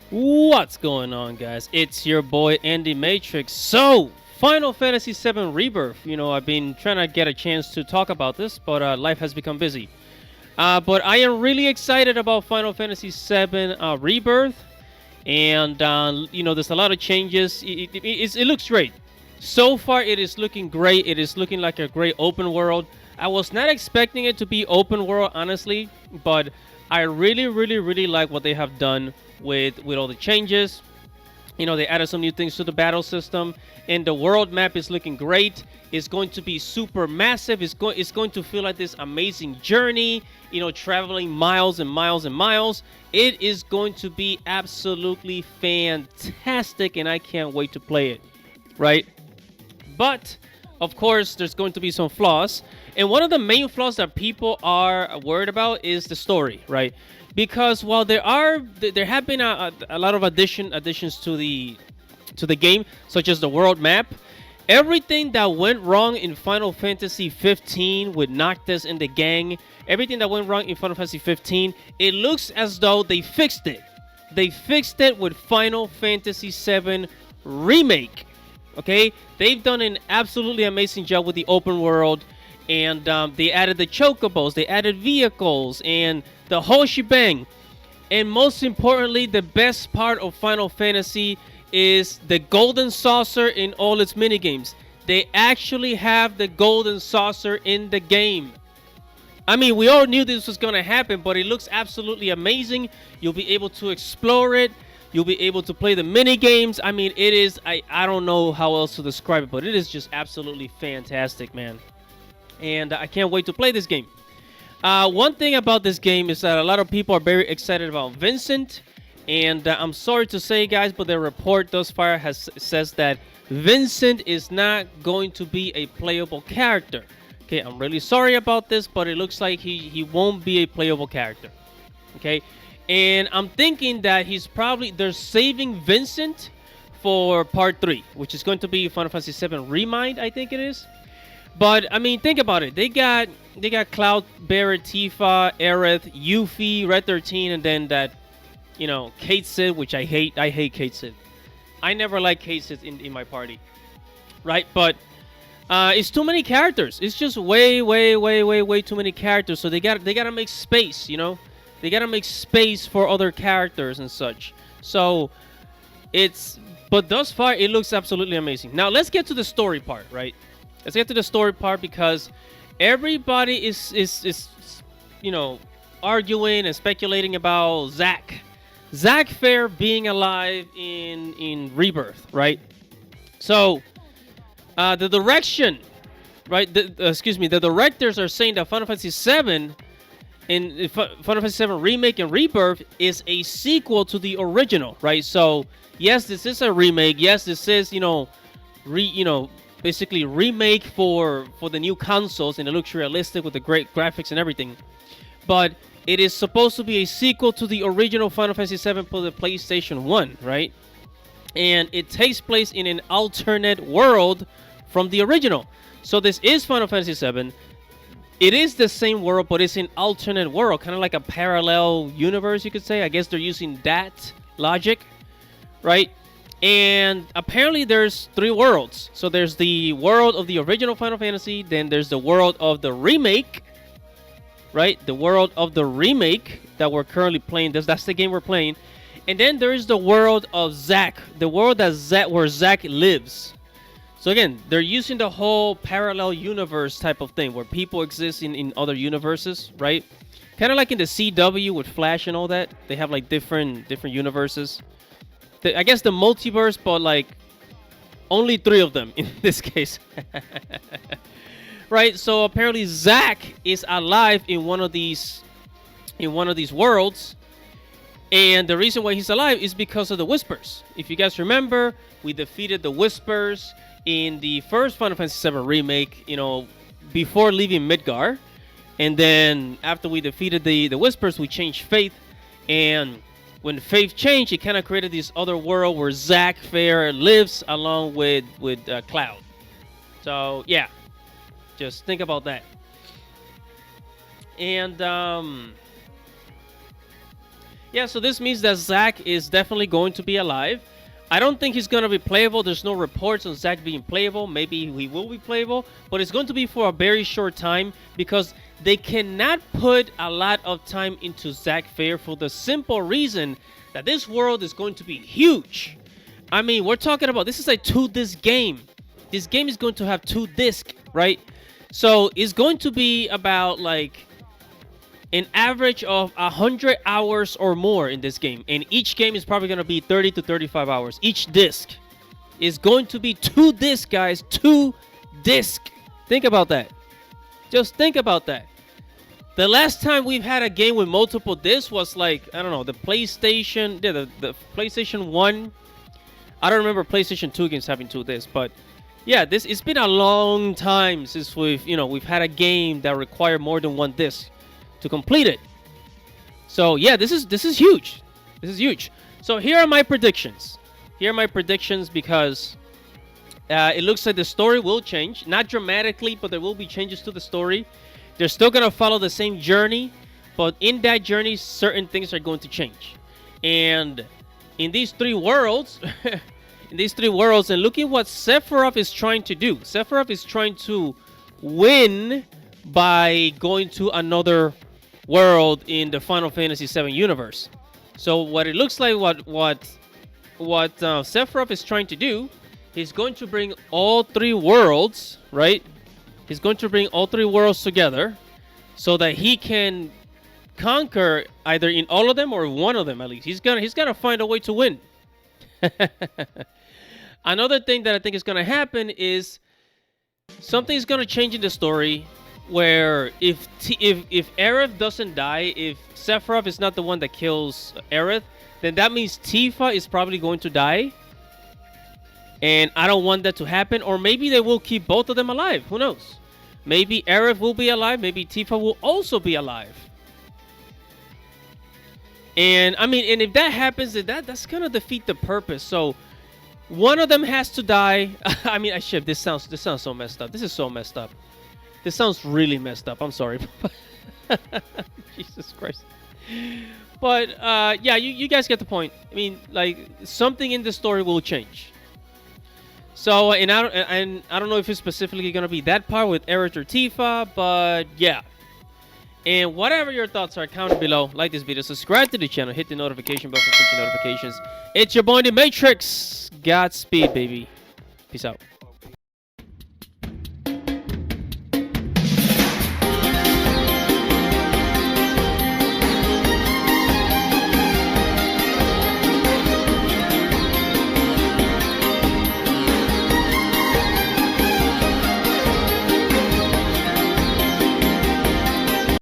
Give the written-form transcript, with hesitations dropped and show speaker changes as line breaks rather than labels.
What's going on, guys? It's your boy Andy Matrix. So, Final Fantasy VII Rebirth. I've been trying to get a chance to talk about this, but life has become busy. But I am really excited about Final Fantasy VII Rebirth, and there's a lot of changes. It looks great. So far, it is looking great. It is looking like a great open world. I was not expecting it to be open world, honestly, but I really, really, really like what they have done with all the changes. They added some new things to the battle system, and the world map is looking great. It's going to be super massive. It's going to feel like this amazing journey. Traveling miles and miles and miles. It is going to be absolutely fantastic, and I can't wait to play it. Right? But of course, there's going to be some flaws, and one of the main flaws that people are worried about is the story, right? Because while there have been a lot of additions to the game, such as the world map, everything that went wrong in Final Fantasy 15 with Noctis and the gang, everything that went wrong in Final Fantasy 15, it looks as though they fixed it. They fixed it with Final Fantasy 7 Remake. Okay, they've done an absolutely amazing job with the open world, and they added the chocobos, they added vehicles, and the whole shebang. And most importantly, the best part of Final Fantasy is the golden saucer in all its minigames. They actually have the golden saucer in the game. I mean, we all knew this was going to happen, but it looks absolutely amazing. You'll be able to explore it. You'll be able to play the mini games. I mean, it is, I don't know how else to describe it, but it is just absolutely fantastic, man. And I can't wait to play this game. One thing about this game is that a lot of people are very excited about Vincent. And I'm sorry to say, guys, but the report thus far says that Vincent is not going to be a playable character. Okay, I'm really sorry about this, but it looks like he won't be a playable character. Okay. And I'm thinking that they're saving Vincent for part 3, which is going to be Final Fantasy VII Remind, I think it is. But I mean, think about it. They got Cloud, Barret, Tifa, Aerith, Yuffie, Red 13, and then that, Kate Sid, which I hate. I hate Kate Sid. I never liked Kate Sid in my party, right? But it's too many characters. It's just way too many characters. So they gotta make space, They gotta make space for other characters and such. So but thus far it looks absolutely amazing. Now let's get to the story part, right? Let's get to the story part because everybody is arguing and speculating about Zack Fair being alive in Rebirth, right? So the direction, right? The directors are saying that Final Fantasy VII. In Final Fantasy VII Remake and Rebirth is a sequel to the original, right? So yes, this is a remake. Yes, this is basically remake for the new consoles, and it looks realistic with the great graphics and everything. But it is supposed to be a sequel to the original Final Fantasy VII for the PlayStation 1, right? And it takes place in an alternate world from the original. So this is Final Fantasy VII. It is the same world, but it's an alternate world, kind of like a parallel universe, you could say. I guess they're using that logic, right? And apparently there's 3 worlds. So there's the world of the original Final Fantasy, then there's the world of the remake, right? The world of the remake that we're currently playing. That's the game we're playing. And then there is the world of Zack, the world where Zack lives. So again, they're using the whole parallel universe type of thing where people exist in other universes, right? Kind of like in the CW with Flash and all that. They have like different universes. I guess the multiverse, but like only 3 of them in this case. Right? So apparently Zack is alive in one of these worlds. And the reason why he's alive is because of the Whispers. If you guys remember, we defeated the Whispers in the first Final Fantasy VII Remake, before leaving Midgar. And then after we defeated the Whispers, we changed Faith. And when Faith changed, it kind of created this other world where Zack Fair lives along with Cloud. So, yeah. Just think about that. And Yeah, so this means that Zack is definitely going to be alive. I don't think he's going to be playable. There's no reports on Zack being playable. Maybe he will be playable, but it's going to be for a very short time because they cannot put a lot of time into Zack Fair for the simple reason that this world is going to be huge. I mean, we're talking about this is a 2-disc game. This game is going to have 2 discs, right? So it's going to be about like an average of 100 hours or more in this game. And each game is probably going to be 30 to 35 hours. Each disc is going to be 2 discs, guys. 2 discs. Think about that. Just think about that. The last time we've had a game with multiple discs was like, I don't know, the PlayStation, the PlayStation 1. I don't remember PlayStation 2 games having 2 discs, but yeah, it's been a long time since we've had a game that required more than 1 disc to complete it. So yeah, this is huge. This is huge. So here are my predictions. Here are my predictions because it looks like the story will change, not dramatically, but there will be changes to the story. They're still gonna follow the same journey, but in that journey, certain things are going to change. And in these 3 worlds, and look at what Sephiroth is trying to do. Sephiroth is trying to win by going to another world in the Final Fantasy VII universe. So what it looks like, what Sephiroth is trying to do, he's going to bring all 3 worlds, right? He's going to bring all 3 worlds together so that he can conquer either in all of them or one of them at least. He's gonna find a way to win. Another thing that I think is gonna happen is something's gonna change in the story where if Aerith doesn't die, if Sephiroth is not the one that kills Aerith, then that means Tifa is probably going to die. And I don't want that to happen. Or maybe they will keep both of them alive. Who knows? Maybe Aerith will be alive. Maybe Tifa will also be alive. And I mean, and if that happens, then that's gonna defeat the purpose. So one of them has to die. I mean, this sounds so messed up. This is so messed up. This sounds really messed up. I'm sorry. Jesus Christ. But yeah, you guys get the point. I mean, like, something in the story will change. So, and I don't know if it's specifically going to be that part with Aerith or Tifa, but yeah. And whatever your thoughts are, comment below. Like this video, subscribe to the channel, hit the notification bell for future notifications. It's your boy, The Matrix. Godspeed, baby. Peace out.